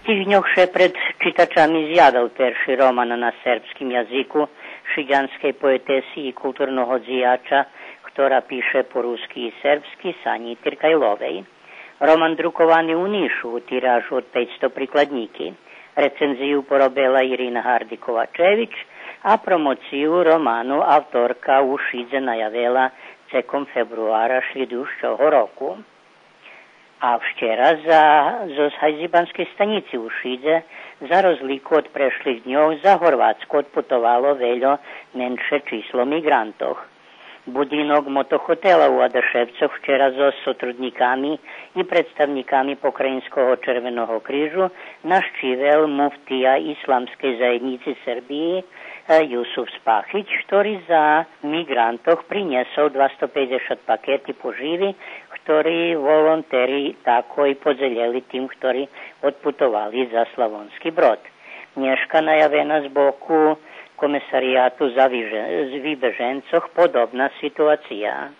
tých dňoch še pred čitačami zjavil perší roman na serbskim jazyku šiđanskej poetesy i kulturnog odzijača, ktorá píše po rusky i serbsky, Sanji Tirkajlovej. Roman drukovaný u Nišu u tirážu od 500 prikladníky. Recenziju porobila Irina Hardikovačević, a promociju romanu autorka u Šidze najavila cekom februara šljedušćoho roku. A včera zo Hajzibanske stanici u Šidze za rozliku od prešlih dňov za Horvatsko odputovalo veľo menše číslo migrantov. Budinok motohotela u Adaševcoch včera so sotrudnikami i predstavnikami Pokrajinského Červeného krížu naštível muftija Islamskej zajednici Srbiji Jusuf Spahić, ktorý za migrantoch priniesol 250 pakety poživi, ktorí volontéri tako i podzeljeli tým, ktorí odputovali za Slavonský Brod. Dneška najavena z boku Komisarijatu za vybežencoch podobna situacija.